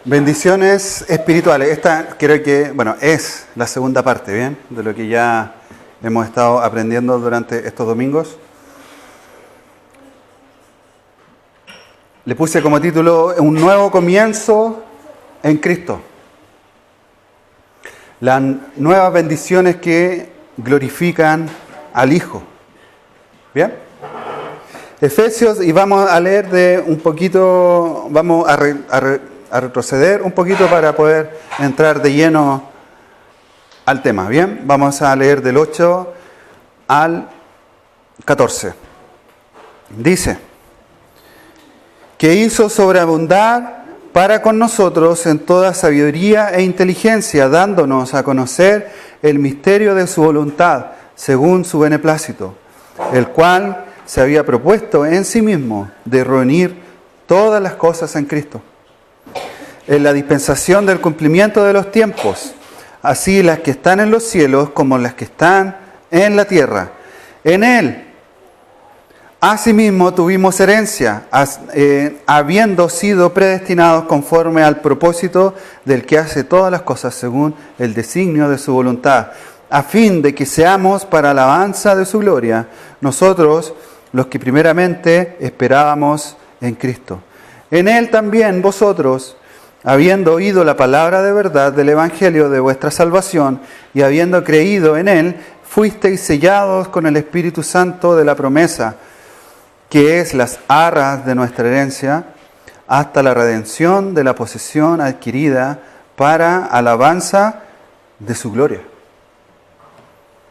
Bendiciones espirituales. Esta creo que, es la segunda parte, ¿bien? De lo que ya hemos estado aprendiendo durante estos domingos. Le puse como título Un nuevo comienzo en Cristo. Las nuevas bendiciones que glorifican al Hijo. ¿Bien? Efesios, y vamos a leer de un poquito, vamos a retroceder un poquito para poder entrar de lleno al tema. Bien, vamos a leer del 8 al 14. Dice: que hizo sobreabundar para con nosotros en toda sabiduría e inteligencia, dándonos a conocer el misterio de su voluntad, según su beneplácito, el cual se había propuesto en sí mismo de reunir todas las cosas en Cristo, en la dispensación del cumplimiento de los tiempos, así las que están en los cielos como las que están en la tierra. En Él, asimismo, tuvimos herencia, habiendo sido predestinados conforme al propósito del que hace todas las cosas según el designio de su voluntad, a fin de que seamos para alabanza de su gloria, nosotros los que primeramente esperábamos en Cristo. En Él también vosotros, habiendo oído la palabra de verdad del Evangelio de vuestra salvación y habiendo creído en Él, fuisteis sellados con el Espíritu Santo de la promesa, que es las arras de nuestra herencia, hasta la redención de la posesión adquirida para alabanza de su gloria.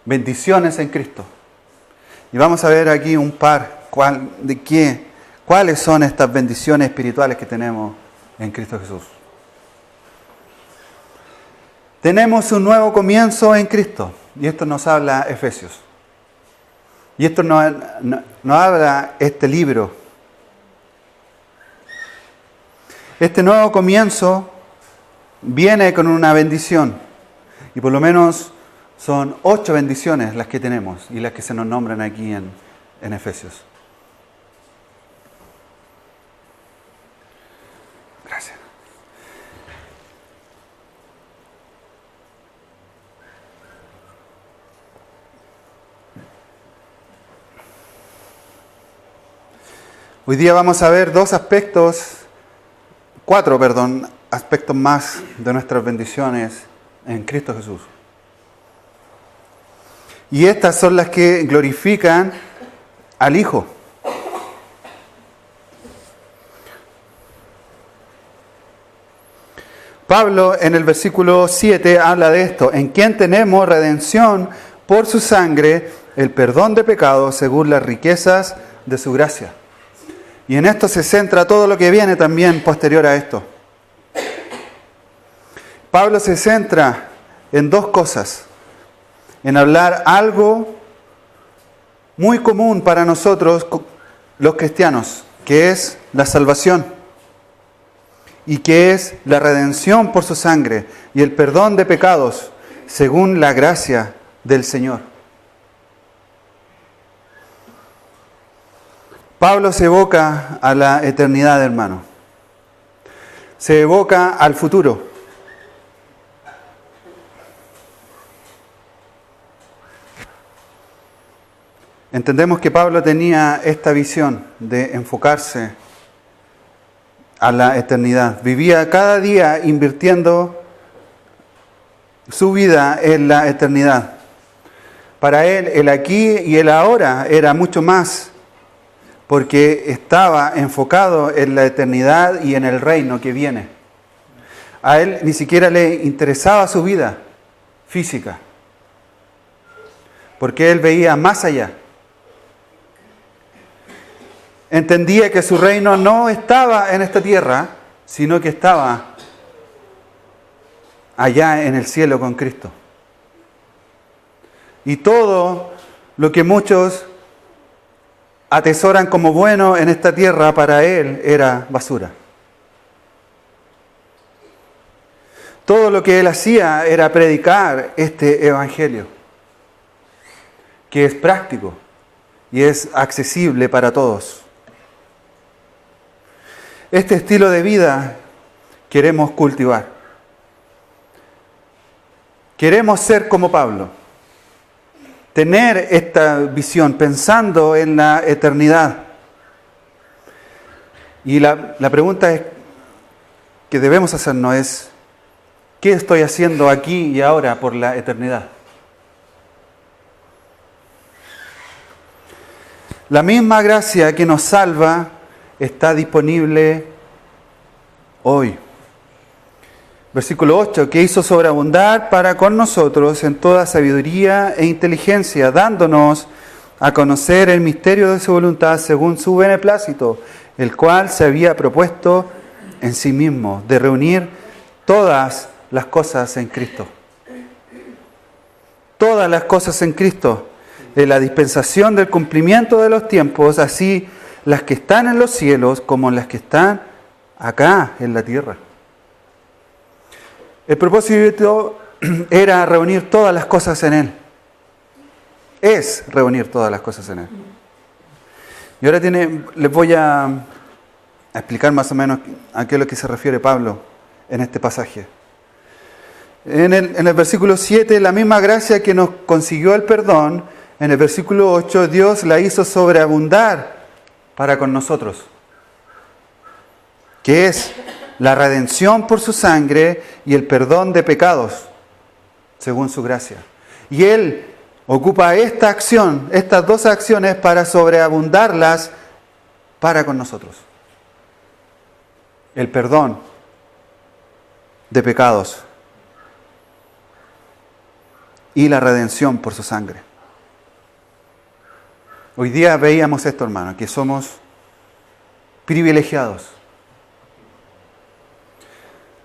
Bendiciones en Cristo. Y vamos a ver aquí un par, cuáles son estas bendiciones espirituales que tenemos en Cristo Jesús. Tenemos un nuevo comienzo en Cristo, y esto nos habla Efesios. Y esto nos habla este libro. Este nuevo comienzo viene con una bendición. Y por lo menos son 8 bendiciones las que tenemos y las que se nos nombran aquí en Efesios. Gracias. Hoy día vamos a ver cuatro aspectos más de nuestras bendiciones en Cristo Jesús. Y estas son las que glorifican al Hijo. Pablo en el versículo 7 habla de esto: en quien tenemos redención por su sangre, el perdón de pecados según las riquezas de su gracia. Y en esto se centra todo lo que viene también posterior a esto. Pablo se centra en dos cosas. En hablar algo muy común para nosotros los cristianos, que es la salvación y que es la redención por su sangre y el perdón de pecados según la gracia del Señor. Pablo se evoca a la eternidad, hermano. Se evoca al futuro. Entendemos que Pablo tenía esta visión de enfocarse a la eternidad. Vivía cada día invirtiendo su vida en la eternidad. Para él, el aquí y el ahora era mucho más, porque estaba enfocado en la eternidad y en el reino que viene. A él ni siquiera le interesaba su vida física, porque él veía más allá. Entendía que su reino no estaba en esta tierra, sino que estaba allá en el cielo con Cristo. Y todo lo que muchos atesoran como bueno en esta tierra, para él era basura. Todo lo que él hacía era predicar este evangelio, que es práctico y es accesible para todos. Este estilo de vida queremos cultivar. Queremos ser como Pablo. Tener esta visión pensando en la eternidad. Y la pregunta que debemos hacernos es, ¿qué estoy haciendo aquí y ahora por la eternidad? La misma gracia que nos salva está disponible hoy. Versículo 8, que hizo sobreabundar para con nosotros en toda sabiduría e inteligencia, dándonos a conocer el misterio de su voluntad según su beneplácito, el cual se había propuesto en sí mismo, de reunir todas las cosas en Cristo. Todas las cosas en Cristo. En la dispensación del cumplimiento de los tiempos, así las que están en los cielos como las que están acá en la tierra. El propósito era reunir todas las cosas en Él. Es reunir todas las cosas en Él. Y ahora les voy a explicar más o menos a qué es lo que se refiere Pablo en este pasaje. En el versículo 7, la misma gracia que nos consiguió el perdón, en el versículo 8, Dios la hizo sobreabundar para con nosotros, que es la redención por su sangre y el perdón de pecados, según su gracia. Y Él ocupa esta acción, estas dos acciones, para sobreabundarlas para con nosotros. El perdón de pecados y la redención por su sangre. Hoy día veíamos esto, hermano, que somos privilegiados.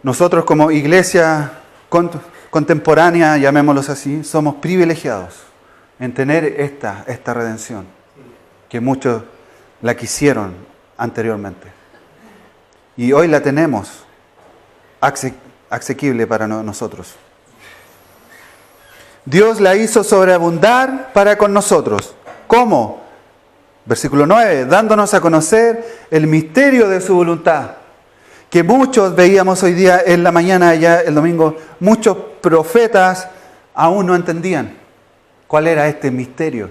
Nosotros como iglesia contemporánea, llamémoslos así, somos privilegiados en tener esta redención, que muchos la quisieron anteriormente. Y hoy la tenemos asequible para nosotros. Dios la hizo sobreabundar para con nosotros. ¿Cómo? Versículo 9, dándonos a conocer el misterio de su voluntad. Que muchos veíamos hoy día en la mañana, ya el domingo, muchos profetas aún no entendían cuál era este misterio.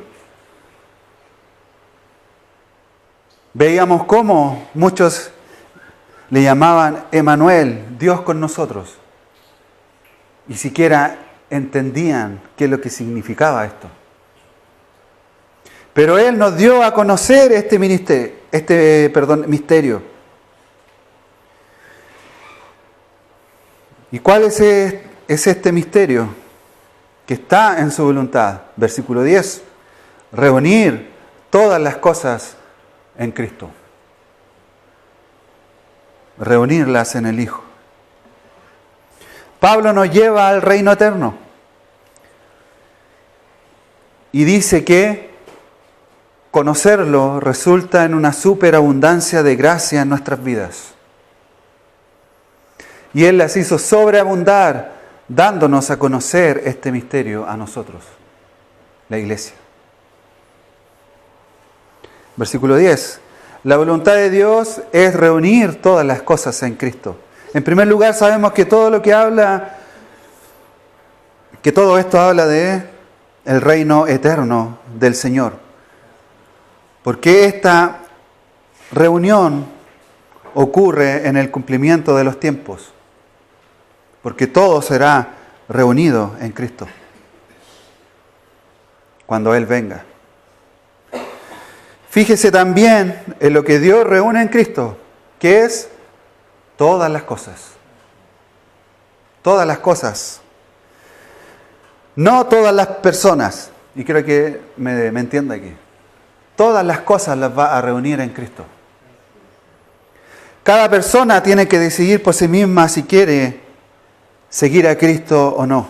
Veíamos cómo muchos le llamaban Emmanuel, Dios con nosotros. Y siquiera entendían qué es lo que significaba esto. Pero Él nos dio a conocer este misterio. ¿Y cuál es este misterio? Que está en su voluntad. Versículo 10. Reunir todas las cosas en Cristo. Reunirlas en el Hijo. Pablo nos lleva al reino eterno. Y dice que conocerlo resulta en una superabundancia de gracia en nuestras vidas. Y Él las hizo sobreabundar, dándonos a conocer este misterio a nosotros, la iglesia. Versículo 10. La voluntad de Dios es reunir todas las cosas en Cristo. En primer lugar, sabemos que todo esto habla de el reino eterno del Señor. Porque esta reunión ocurre en el cumplimiento de los tiempos. Porque todo será reunido en Cristo cuando Él venga. Fíjese también en lo que Dios reúne en Cristo, que es todas las cosas. Todas las cosas. No todas las personas. Y creo que me entienda aquí. Todas las cosas las va a reunir en Cristo. Cada persona tiene que decidir por sí misma si quiere seguir a Cristo o no.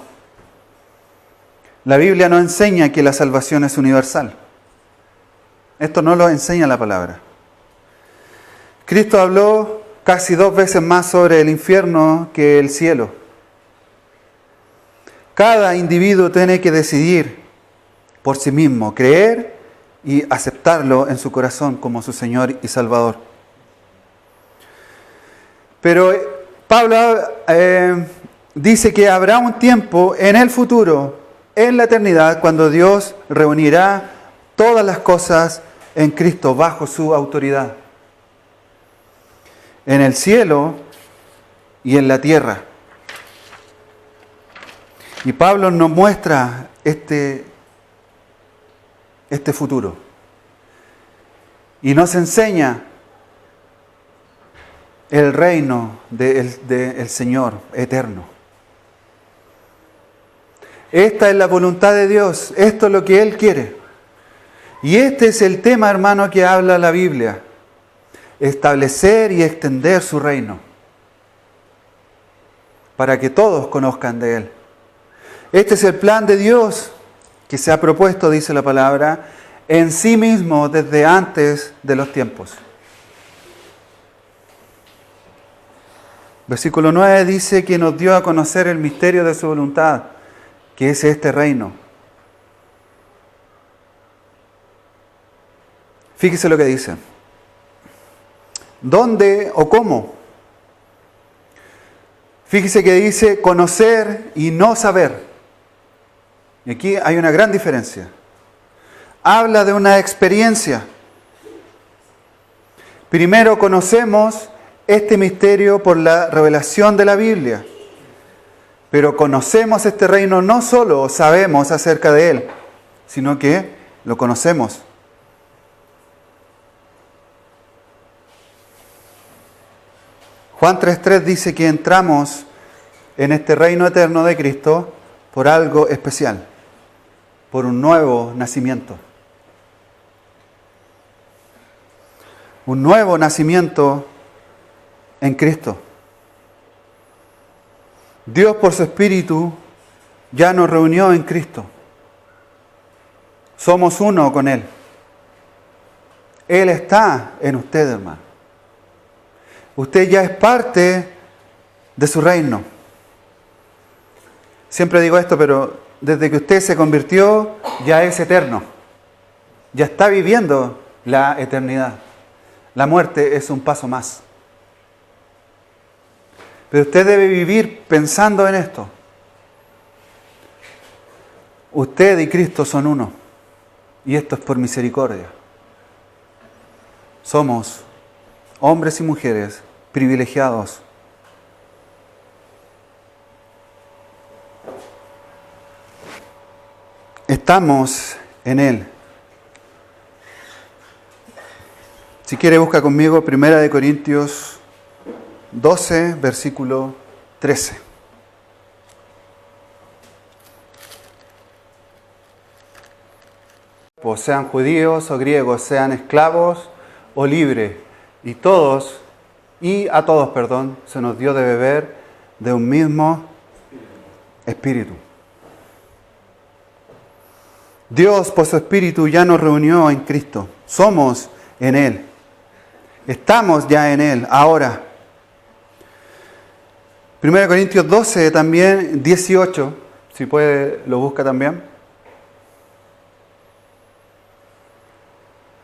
La Biblia nos enseña que la salvación es universal. Esto no lo enseña la palabra. Cristo habló casi 2 veces más sobre el infierno que el cielo. Cada individuo tiene que decidir por sí mismo, creer y aceptarlo en su corazón como su Señor y Salvador. Pero Pablo dice que habrá un tiempo en el futuro, en la eternidad, cuando Dios reunirá todas las cosas en Cristo bajo su autoridad. En el cielo y en la tierra. Y Pablo nos muestra este futuro. Y nos enseña el reino del Señor eterno. Esta es la voluntad de Dios, esto es lo que Él quiere. Y este es el tema, hermano, que habla la Biblia. Establecer y extender su reino. Para que todos conozcan de Él. Este es el plan de Dios que se ha propuesto, dice la palabra, en sí mismo desde antes de los tiempos. Versículo 9 dice que nos dio a conocer el misterio de su voluntad, que es este reino. Fíjese lo que dice. ¿Dónde o cómo? Fíjese que dice conocer y no saber. Y aquí hay una gran diferencia. Habla de una experiencia. Primero conocemos este misterio por la revelación de la Biblia. Pero conocemos este reino no solo sabemos acerca de él, sino que lo conocemos. Juan 3:3 dice que entramos en este reino eterno de Cristo por algo especial, por un nuevo nacimiento. Un nuevo nacimiento en Cristo. Dios por su Espíritu ya nos reunió en Cristo. Somos uno con Él. Él está en usted, hermano. Usted ya es parte de su reino. Siempre digo esto, pero desde que usted se convirtió, ya es eterno. Ya está viviendo la eternidad. La muerte es un paso más. Pero usted debe vivir pensando en esto. Usted y Cristo son uno. Y esto es por misericordia. Somos hombres y mujeres privilegiados. Estamos en Él. Si quiere, busca conmigo 1 Corintios 12, versículo 13. Pues sean judíos o griegos, sean esclavos o libres, y a todos, se nos dio de beber de un mismo espíritu. Dios, por su Espíritu, ya nos reunió en Cristo. Somos en Él. Estamos ya en Él, ahora. 1 Corintios 12, también 18, si puede, lo busca también.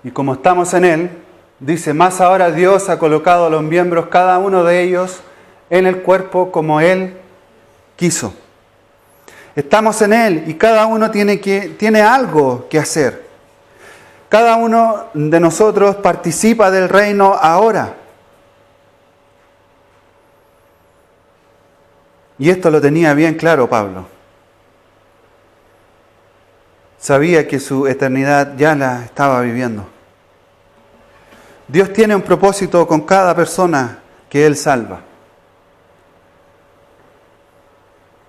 Y como estamos en Él, dice, más ahora Dios ha colocado a los miembros, cada uno de ellos, en el cuerpo como Él quiso. Estamos en Él y cada uno tiene algo que hacer. Cada uno de nosotros participa del reino ahora. Y esto lo tenía bien claro Pablo. Sabía que su eternidad ya la estaba viviendo. Dios tiene un propósito con cada persona que Él salva.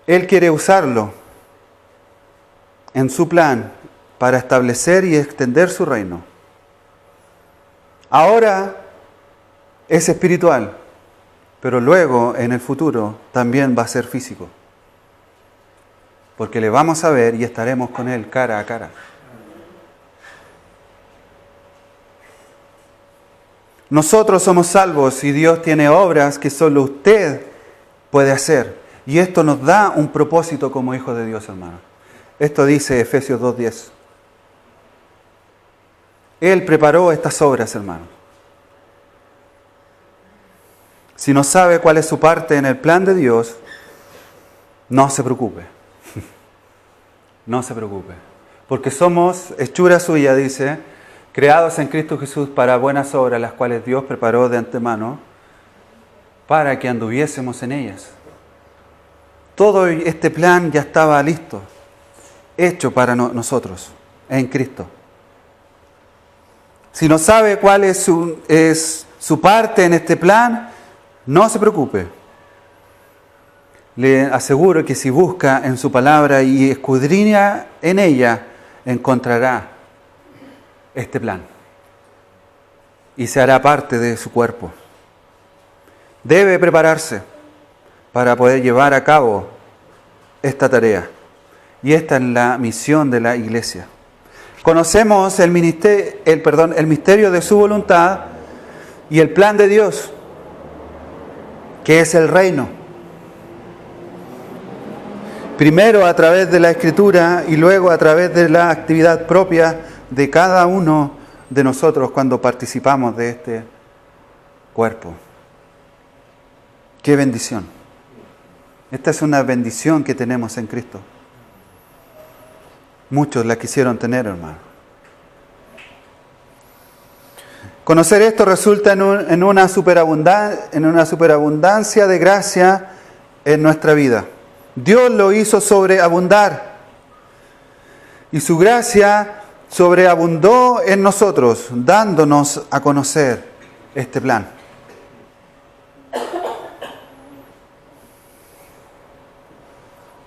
Él quiere usarlo en su plan para establecer y extender su reino. Ahora es espiritual, pero luego en el futuro también va a ser físico. Porque le vamos a ver y estaremos con Él cara a cara. Nosotros somos salvos y Dios tiene obras que solo usted puede hacer. Y esto nos da un propósito como hijos de Dios, hermano. Esto dice Efesios 2:10. Él preparó estas obras, hermano. si no sabe cuál es su parte en el plan de Dios, no se preocupe. No se preocupe. Porque somos hechura suya, dice, creados en Cristo Jesús para buenas obras, las cuales Dios preparó de antemano para que anduviésemos en ellas. Todo este plan ya estaba listo, hecho para nosotros, en Cristo. Si no sabe cuál es su parte en este plan, no se preocupe. Le aseguro que si busca en su palabra y escudriña en ella, encontrará este plan. Y se hará parte de su cuerpo. Debe prepararse para poder llevar a cabo esta tarea. Y esta es la misión de la iglesia. Conocemos el misterio de su voluntad y el plan de Dios, que es el reino. Primero a través de la Escritura y luego a través de la actividad propia de cada uno de nosotros cuando participamos de este cuerpo. ¡Qué bendición! Esta es una bendición que tenemos en Cristo. Muchos la quisieron tener, hermano. Conocer esto resulta en una superabundancia de gracia en nuestra vida. Dios lo hizo sobreabundar. Y su gracia sobreabundó en nosotros, dándonos a conocer este plan.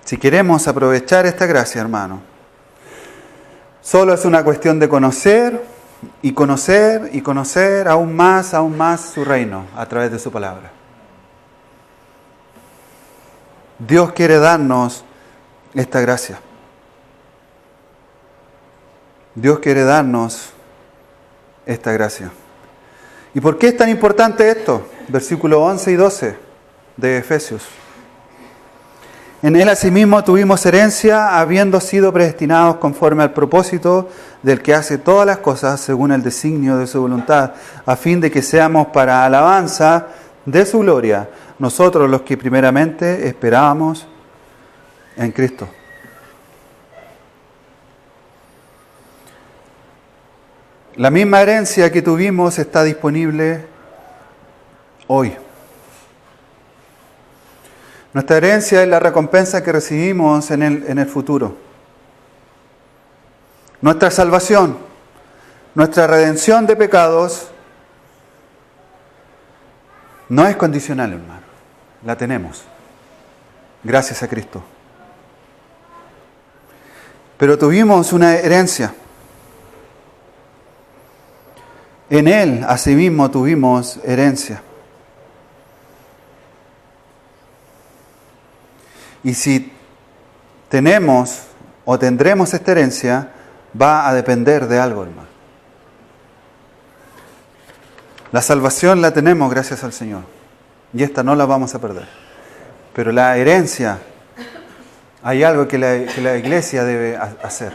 Si queremos aprovechar esta gracia, hermano, solo es una cuestión de conocer y conocer y conocer aún más su reino a través de su palabra. Dios quiere darnos esta gracia. Dios quiere darnos esta gracia. ¿Y por qué es tan importante esto? Versículos 11 y 12 de Efesios. En Él asimismo tuvimos herencia, habiendo sido predestinados conforme al propósito del que hace todas las cosas según el designio de su voluntad, a fin de que seamos para alabanza de su gloria, nosotros los que primeramente esperábamos en Cristo. La misma herencia que tuvimos está disponible hoy. Nuestra herencia es la recompensa que recibimos en el futuro. Nuestra salvación, nuestra redención de pecados, no es condicional, hermano. La tenemos. Gracias a Cristo. Pero tuvimos una herencia. En Él, asimismo, tuvimos herencia. Y si tenemos o tendremos esta herencia, va a depender de algo, hermano. La salvación la tenemos gracias al Señor. Y esta no la vamos a perder. Pero la herencia, hay algo que la iglesia debe hacer.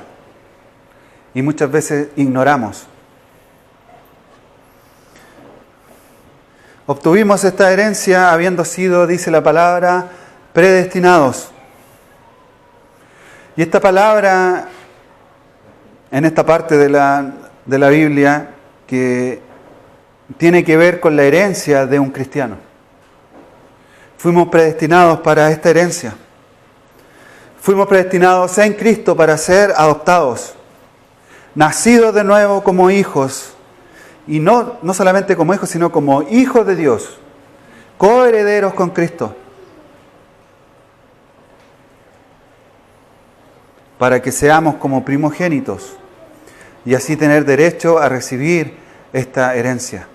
Y muchas veces ignoramos. Obtuvimos esta herencia habiendo sido, dice la palabra, predestinados. Y esta palabra, en esta parte de la Biblia, que tiene que ver con la herencia de un cristiano. Fuimos predestinados para esta herencia. Fuimos predestinados en Cristo para ser adoptados, nacidos de nuevo como hijos, y no solamente como hijos, sino como hijos de Dios, coherederos con Cristo, para que seamos como primogénitos y así tener derecho a recibir esta herencia.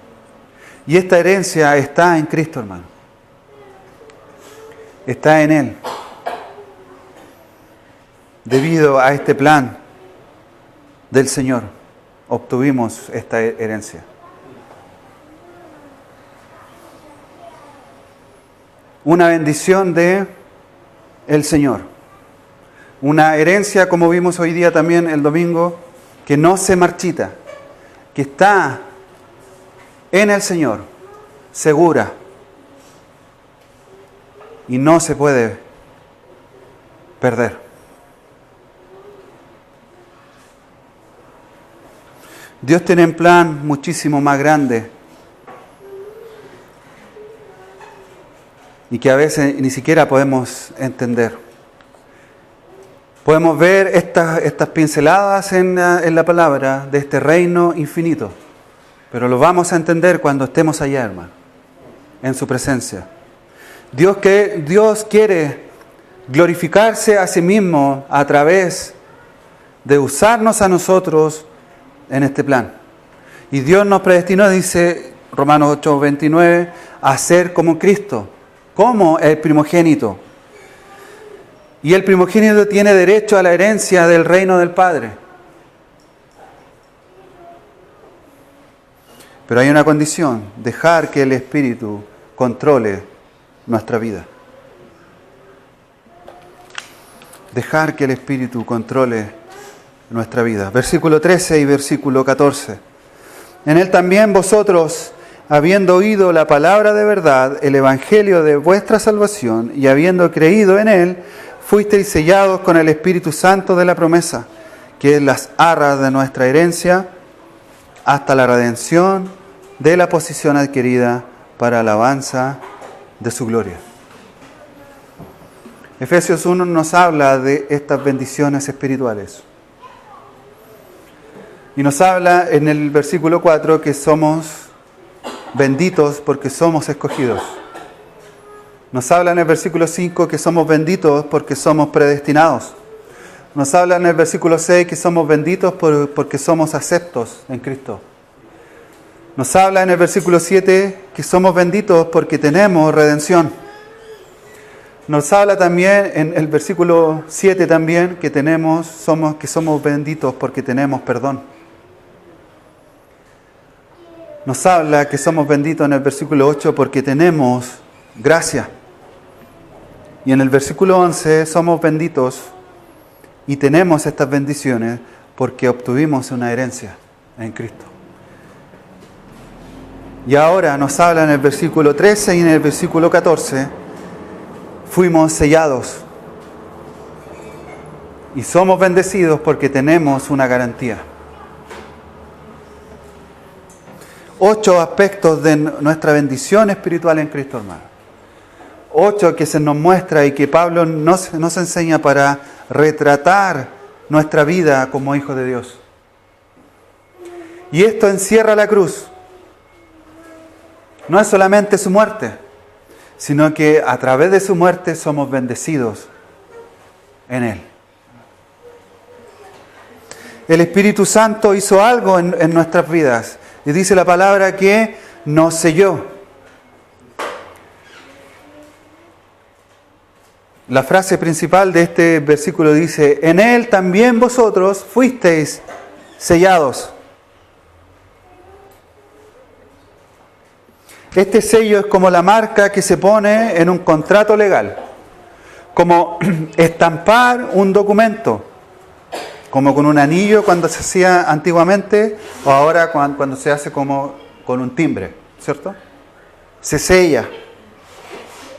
Y esta herencia está en Cristo, hermano. Está en Él. Debido a este plan del Señor, obtuvimos esta herencia. Una bendición de el Señor. Una herencia, como vimos hoy día también el domingo, que no se marchita, que está en el Señor, segura, y no se puede perder. Dios tiene un plan muchísimo más grande y que a veces ni siquiera podemos entender. Podemos ver estas pinceladas en la palabra de este reino infinito, pero lo vamos a entender cuando estemos allá, hermano, en su presencia. Dios quiere glorificarse a sí mismo a través de usarnos a nosotros en este plan. Y Dios nos predestinó, dice Romanos 8:29, a ser como Cristo, como el primogénito. Y el primogénito tiene derecho a la herencia del reino del Padre. Pero hay una condición: dejar que el Espíritu controle nuestra vida. Dejar que el Espíritu controle nuestra vida. Versículo 13 y versículo 14. En él también vosotros, habiendo oído la palabra de verdad, el evangelio de vuestra salvación, y habiendo creído en él, fuisteis sellados con el Espíritu Santo de la promesa, que es las arras de nuestra herencia, hasta la redención de la posición adquirida para alabanza de su gloria. Efesios 1 nos habla de estas bendiciones espirituales. Y nos habla en el versículo 4 que somos benditos porque somos escogidos. Nos habla en el versículo 5 que somos benditos porque somos predestinados. Nos habla en el versículo 6 que somos benditos porque somos aceptos en Cristo. Nos habla en el versículo 7 que somos benditos porque tenemos redención. Nos habla también en el versículo 7 también que somos benditos porque tenemos perdón. Nos habla que somos benditos en el versículo 8 porque tenemos gracia. Y en el versículo 11 somos benditos y tenemos estas bendiciones porque obtuvimos una herencia en Cristo. Y ahora nos habla en el versículo 13 y en el versículo 14, fuimos sellados. Y somos bendecidos porque tenemos una garantía. 8 aspectos de nuestra bendición espiritual en Cristo, hermano. 8 que se nos muestra y que Pablo nos enseña para retratar nuestra vida como hijos de Dios. Y esto encierra la cruz. No es solamente su muerte, sino que a través de su muerte somos bendecidos en Él. El Espíritu Santo hizo algo en nuestras vidas. Y dice la palabra que nos selló. La frase principal de este versículo dice: en Él también vosotros fuisteis sellados. Este sello es como la marca que se pone en un contrato legal, como estampar un documento, como con un anillo cuando se hacía antiguamente, o ahora cuando se hace como con un timbre, ¿cierto? Se sella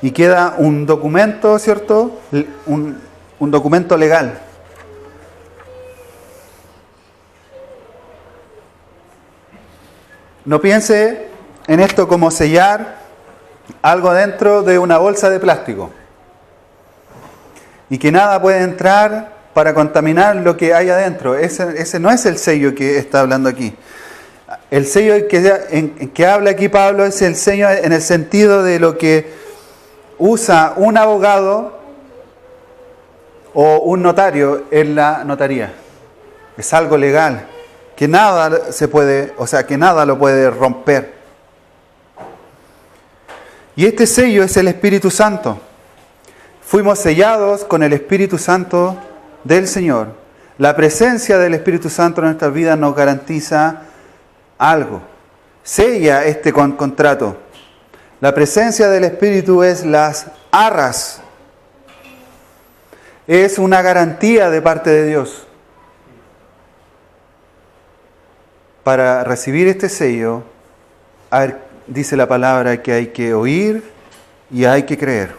y queda un documento, ¿cierto? Un documento legal. No piense en esto como sellar algo dentro de una bolsa de plástico y que nada puede entrar para contaminar lo que hay adentro. Ese no es el sello que está hablando aquí. El sello en que habla aquí Pablo es el sello en el sentido de lo que usa un abogado o un notario en la notaría. Es algo legal, que nada que nada lo puede romper. Y este sello es el Espíritu Santo. Fuimos sellados con el Espíritu Santo del Señor. La presencia del Espíritu Santo en nuestras vidas nos garantiza algo. Sella este contrato. La presencia del Espíritu es las arras. Es una garantía de parte de Dios. Para recibir este sello, dice la palabra que hay que oír y hay que creer.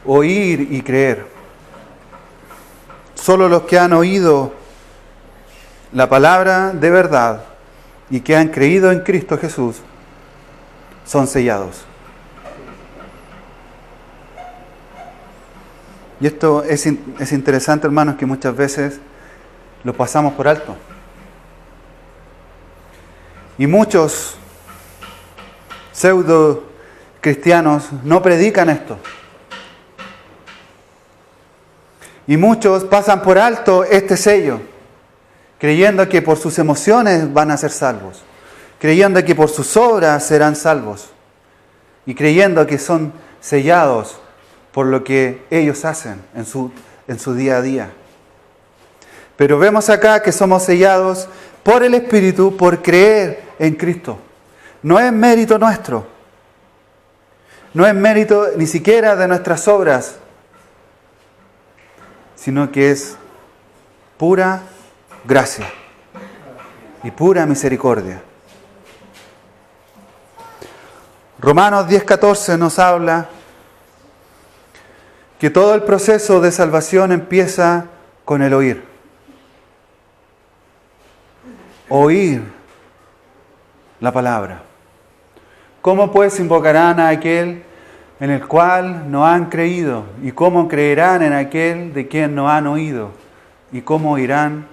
oír y creer. Solo los que han oído la palabra de verdad y que han creído en Cristo Jesús son sellados. Y esto es interesante, hermanos, que muchas veces lo pasamos por alto. Y muchos pseudo cristianos no predican esto. Y muchos pasan por alto este sello, creyendo que por sus emociones van a ser salvos, creyendo que por sus obras serán salvos, y creyendo que son sellados por lo que ellos hacen en su día a día. Pero vemos acá que somos sellados por el Espíritu, por creer en Cristo. No es mérito nuestro, no es mérito ni siquiera de nuestras obras, sino que es pura gracia y pura misericordia. Romanos 10:14 nos habla que todo el proceso de salvación empieza con el oír. Oír la palabra. ¿Cómo pues invocarán a aquel en el cual no han creído? ¿Y cómo creerán en aquel de quien no han oído? ¿Y cómo irán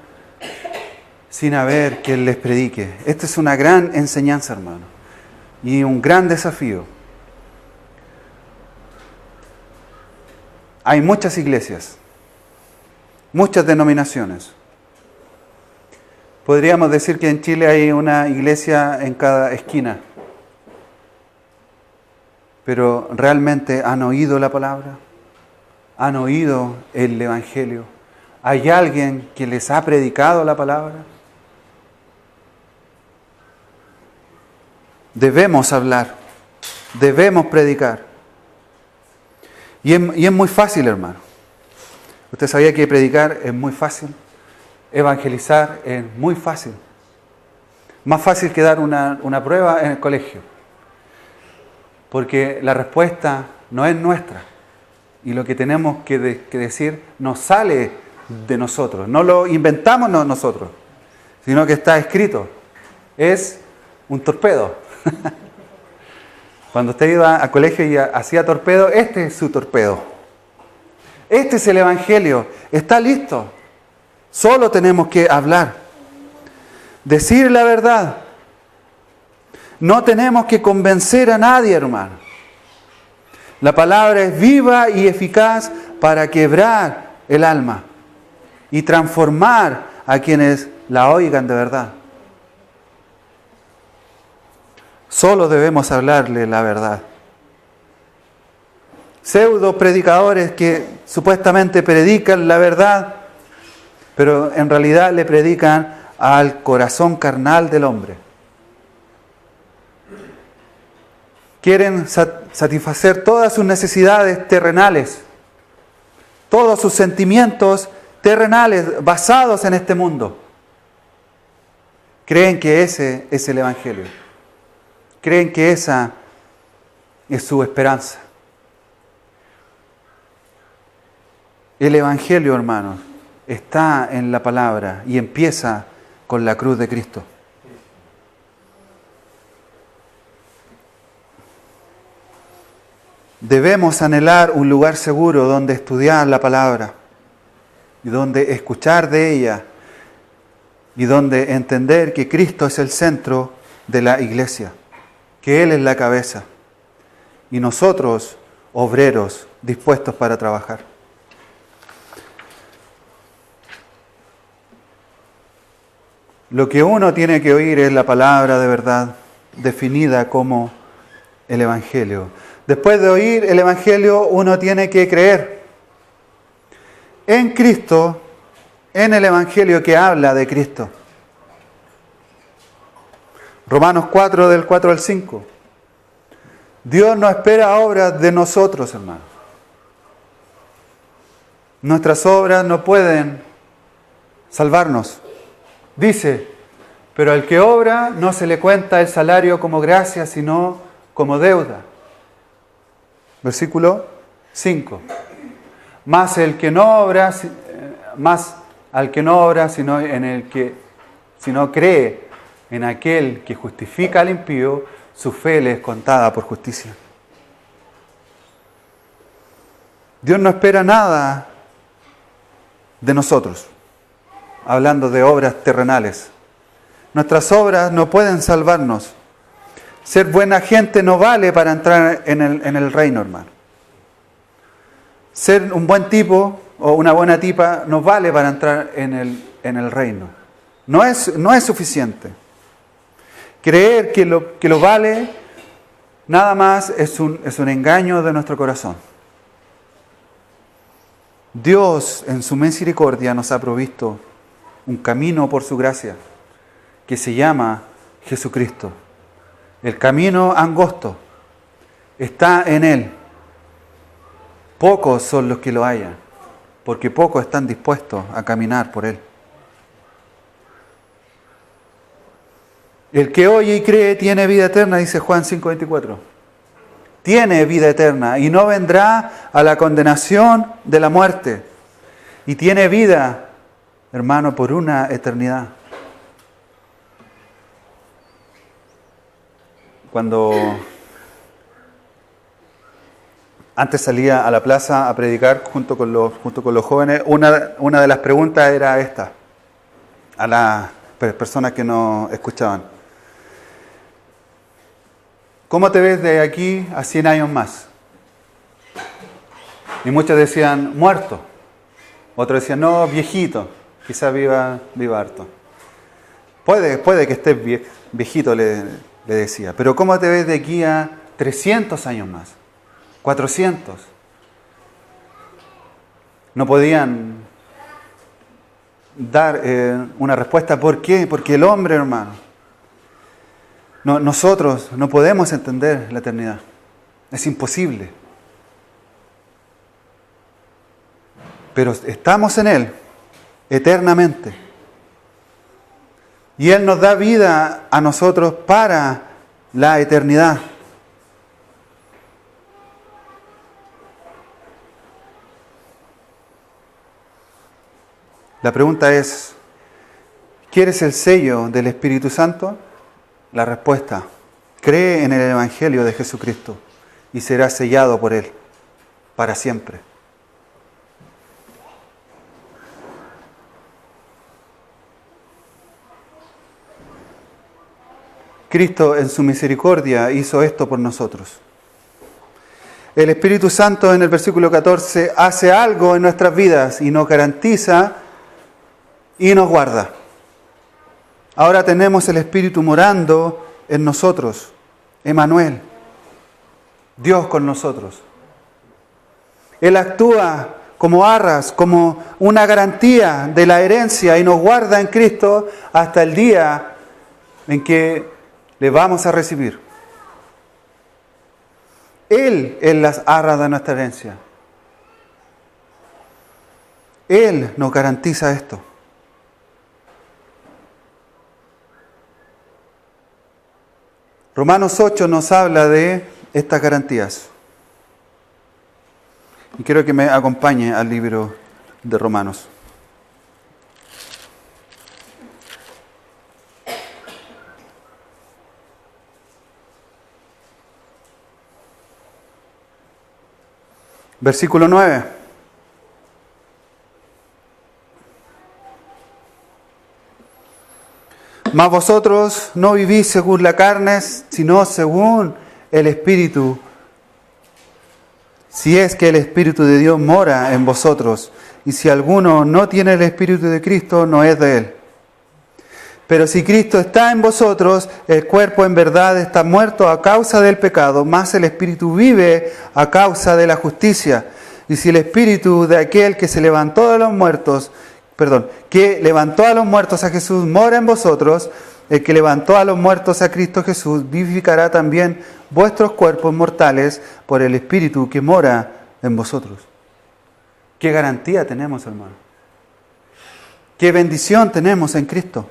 sin haber quien les predique? Esta es una gran enseñanza, hermano, y un gran desafío. Hay muchas iglesias, muchas denominaciones. Podríamos decir que en Chile hay una iglesia en cada esquina. Pero ¿realmente han oído la palabra? ¿Han oído el Evangelio? ¿Hay alguien que les ha predicado la palabra? Debemos hablar, debemos predicar. Y es muy fácil, hermano. ¿Usted sabía que predicar es muy fácil? Evangelizar es muy fácil. Más fácil que dar una prueba en el colegio. Porque la respuesta no es nuestra. Y lo que tenemos que decir no sale de nosotros. No lo inventamos nosotros, sino que está escrito. Es un torpedo. Cuando usted iba a colegio y hacía torpedo, este es su torpedo. Este es el Evangelio. Está listo. Solo tenemos que hablar. Decir la verdad. No tenemos que convencer a nadie, hermano. La palabra es viva y eficaz para quebrar el alma y transformar a quienes la oigan de verdad. Solo debemos hablarle la verdad. Pseudo predicadores que supuestamente predican la verdad, pero en realidad le predican al corazón carnal del hombre. Quieren satisfacer todas sus necesidades terrenales, todos sus sentimientos terrenales basados en este mundo. Creen que ese es el Evangelio. Creen que esa es su esperanza. El Evangelio, hermanos, está en la palabra y empieza con la cruz de Cristo. Debemos anhelar un lugar seguro donde estudiar la palabra y donde escuchar de ella y donde entender que Cristo es el centro de la iglesia, que Él es la cabeza y nosotros obreros dispuestos para trabajar. Lo que uno tiene que oír es la palabra de verdad, definida como el Evangelio. Después de oír el Evangelio, uno tiene que creer en Cristo, en el Evangelio que habla de Cristo. Romanos 4, del 4 al 5. Dios no espera obras de nosotros, hermanos. Nuestras obras no pueden salvarnos. Dice, pero al que obra no se le cuenta el salario como gracia, sino como deuda. Versículo 5. Más al que no obra, sino cree en aquel que justifica al impío, su fe le es contada por justicia. Dios no espera nada de nosotros, hablando de obras terrenales. Nuestras obras no pueden salvarnos. Ser buena gente no vale para entrar en el reino, hermano. Ser un buen tipo o una buena tipa no vale para entrar en el reino. No es suficiente. Creer que lo vale, nada más es un engaño de nuestro corazón. Dios, en su misericordia, nos ha provisto un camino por su gracia, que se llama Jesucristo. El camino angosto está en Él. Pocos son los que lo hallan, porque pocos están dispuestos a caminar por Él. El que oye y cree tiene vida eterna, dice Juan 5:24. Tiene vida eterna y no vendrá a la condenación de la muerte. Y tiene vida, hermano, por una eternidad. Cuando antes salía a la plaza a predicar junto con los jóvenes, una de las preguntas era esta, a las personas que nos escuchaban. ¿Cómo te ves de aquí a 100 años más? Y muchos decían, muerto. Otros decían, no, viejito, quizás viva harto. Puede que estés viejito, le decía. Pero ¿cómo te ves de aquí a 300 años más? 400. No podían dar una respuesta. ¿Por qué? Porque el hombre, hermano, nosotros no podemos entender la eternidad. Es imposible. Pero estamos en Él eternamente. Y Él nos da vida a nosotros para la eternidad. La pregunta es, ¿quieres el sello del Espíritu Santo? La respuesta, cree en el Evangelio de Jesucristo y serás sellado por Él para siempre. Cristo en su misericordia hizo esto por nosotros. El Espíritu Santo en el versículo 14 hace algo en nuestras vidas y nos garantiza y nos guarda. Ahora tenemos el Espíritu morando en nosotros, Emmanuel, Dios con nosotros. Él actúa como arras, como una garantía de la herencia y nos guarda en Cristo hasta el día en que le vamos a recibir. Él es las arras de nuestra herencia. Él nos garantiza esto. Romanos 8 nos habla de estas garantías. Y quiero que me acompañe al libro de Romanos. Versículo 9. Mas vosotros no vivís según la carne, sino según el Espíritu. Si es que el Espíritu de Dios mora en vosotros, y si alguno no tiene el Espíritu de Cristo, no es de Él. Pero si Cristo está en vosotros, el cuerpo en verdad está muerto a causa del pecado, mas el Espíritu vive a causa de la justicia. Y si el Espíritu de aquel que levantó a los muertos a Jesús mora en vosotros, el que levantó a los muertos a Cristo Jesús vivificará también vuestros cuerpos mortales por el Espíritu que mora en vosotros. ¿Qué garantía tenemos, hermano? ¿Qué bendición tenemos en Cristo?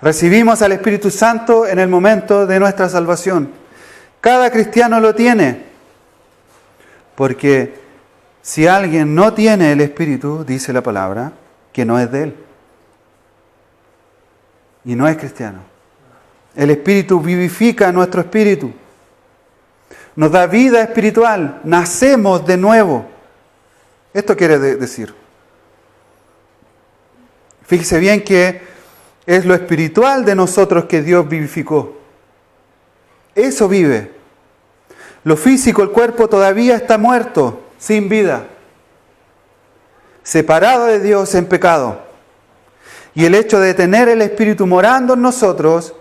Recibimos al Espíritu Santo en el momento de nuestra salvación. Cada cristiano lo tiene, porque Si alguien no tiene el Espíritu, dice la palabra, que no es de Él. Y no es cristiano. El Espíritu vivifica nuestro espíritu. Nos da vida espiritual. Nacemos de nuevo. Esto quiere decir. Fíjese bien que es lo espiritual de nosotros que Dios vivificó. Eso vive. Lo físico, el cuerpo todavía está muerto, sin vida, separado de Dios en pecado. Y el hecho de tener el Espíritu morando en nosotros,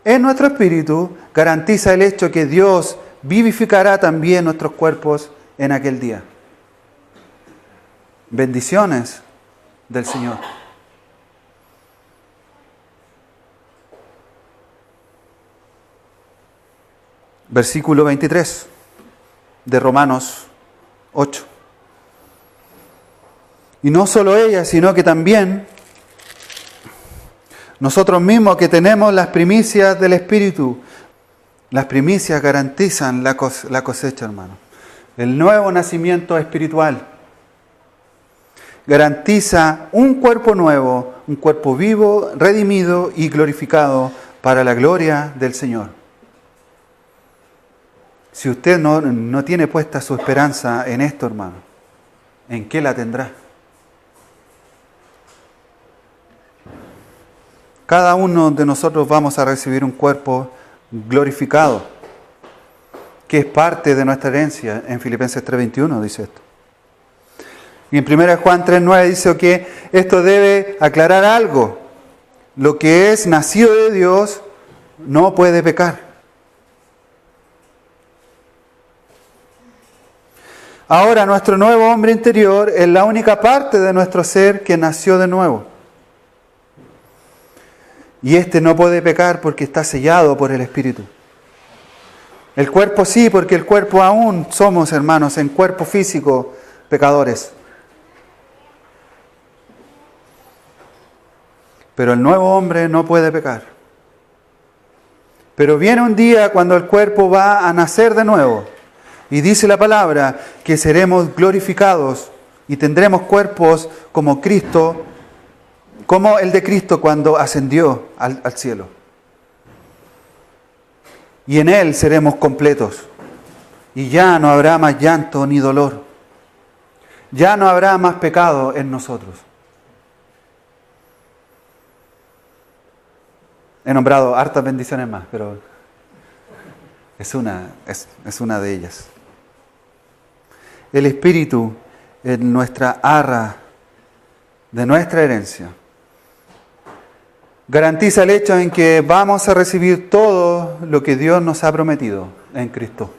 en nuestro espíritu, garantiza el hecho que Dios vivificará también nuestros cuerpos en aquel día. Bendiciones del Señor. Versículo 23 de Romanos 8. Y no solo ella, sino que también nosotros mismos que tenemos las primicias del Espíritu. Las primicias garantizan la cosecha, hermano. El nuevo nacimiento espiritual garantiza un cuerpo nuevo, un cuerpo vivo, redimido y glorificado para la gloria del Señor. Si usted no tiene puesta su esperanza en esto, hermano, ¿en qué la tendrá? Cada uno de nosotros vamos a recibir un cuerpo glorificado, que es parte de nuestra herencia. En Filipenses 3:21 dice esto. Y en 1 Juan 3:9 dice que esto debe aclarar algo. Lo que es nacido de Dios no puede pecar. Ahora, nuestro nuevo hombre interior es la única parte de nuestro ser que nació de nuevo. Y este no puede pecar porque está sellado por el Espíritu. El cuerpo sí, porque el cuerpo aún somos, hermanos, en cuerpo físico, pecadores. Pero el nuevo hombre no puede pecar. Pero viene un día cuando el cuerpo va a nacer de nuevo. Y dice la palabra que seremos glorificados y tendremos cuerpos como Cristo, como el de Cristo cuando ascendió al cielo. Y en Él seremos completos. Y ya no habrá más llanto ni dolor. Ya no habrá más pecado en nosotros. He nombrado hartas bendiciones más, pero es una de ellas. El Espíritu es nuestra arra de nuestra herencia. Garantiza el hecho en que vamos a recibir todo lo que Dios nos ha prometido en Cristo.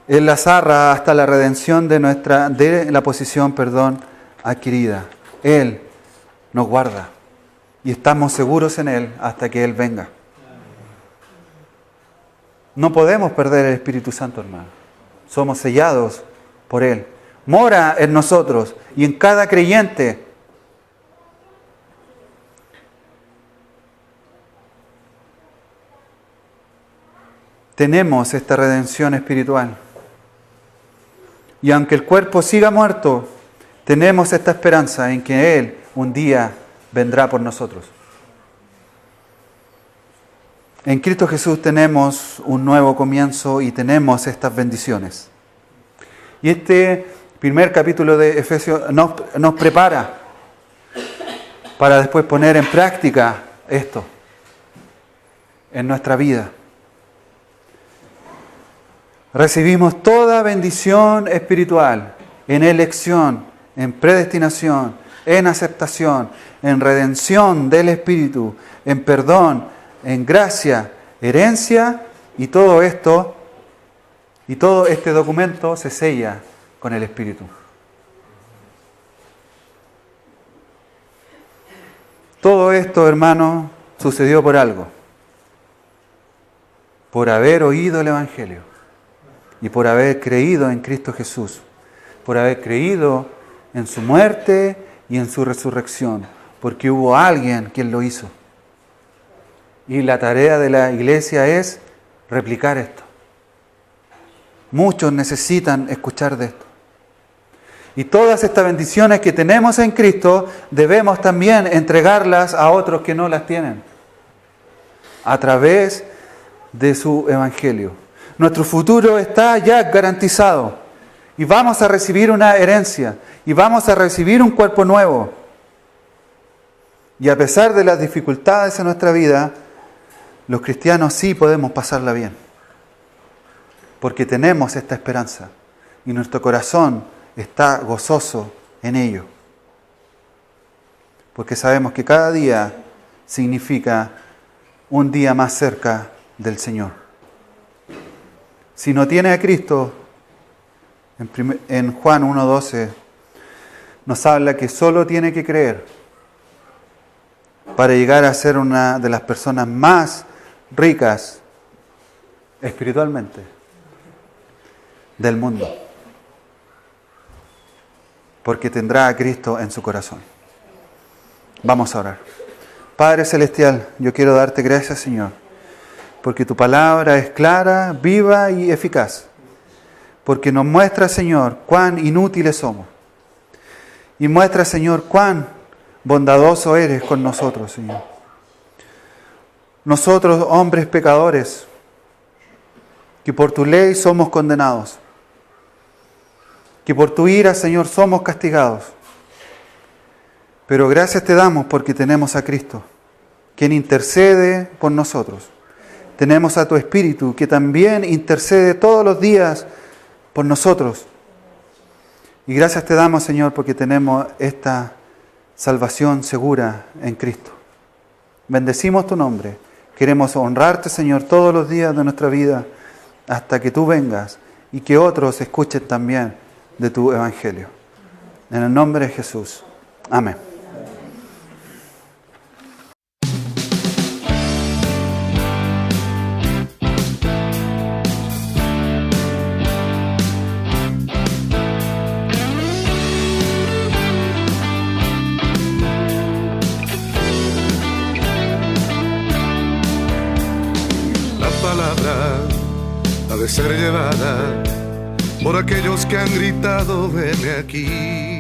Él las arra hasta la redención de la posición, adquirida. Él nos guarda y estamos seguros en Él hasta que Él venga. No podemos perder el Espíritu Santo, hermano. Somos sellados por Él. Mora en nosotros y en cada creyente. Tenemos esta redención espiritual. Y aunque el cuerpo siga muerto, tenemos esta esperanza en que Él un día vendrá por nosotros. En Cristo Jesús tenemos un nuevo comienzo y tenemos estas bendiciones. Y este primer capítulo de Efesios nos prepara para después poner en práctica esto en nuestra vida. Recibimos toda bendición espiritual en elección, en predestinación, en aceptación, en redención del Espíritu, en perdón, en gracia, herencia, y todo esto, y todo este documento se sella con el Espíritu. Todo esto, hermano, sucedió por algo. Por haber oído el Evangelio y por haber creído en Cristo Jesús, por haber creído en su muerte y en su resurrección, porque hubo alguien quien lo hizo. Y la tarea de la iglesia es replicar esto. Muchos necesitan escuchar de esto. Y todas estas bendiciones que tenemos en Cristo debemos también entregarlas a otros que no las tienen, a través de su Evangelio. Nuestro futuro está ya garantizado y vamos a recibir una herencia y vamos a recibir un cuerpo nuevo. Y a pesar de las dificultades en nuestra vida, los cristianos sí podemos pasarla bien, porque tenemos esta esperanza y nuestro corazón está gozoso en ello, porque sabemos que cada día significa un día más cerca del Señor. Si no tiene a Cristo, en Juan 1:12 nos habla que solo tiene que creer para llegar a ser una de las personas más ricas espiritualmente del mundo, porque tendrá a Cristo en su corazón. Vamos a orar. Padre Celestial, yo quiero darte gracias, Señor, porque tu palabra es clara, viva y eficaz, porque nos muestra, Señor, cuán inútiles somos, y muestra, Señor, cuán bondadoso eres con nosotros, Señor. Nosotros, hombres pecadores, que por tu ley somos condenados, que por tu ira, Señor, somos castigados. Pero gracias te damos porque tenemos a Cristo, quien intercede por nosotros. Tenemos a tu Espíritu, que también intercede todos los días por nosotros. Y gracias te damos, Señor, porque tenemos esta salvación segura en Cristo. Bendecimos tu nombre. Queremos honrarte, Señor, todos los días de nuestra vida hasta que tú vengas y que otros escuchen también de tu Evangelio. En el nombre de Jesús. Amén. Ha de ser llevada por aquellos que han gritado, veme aquí.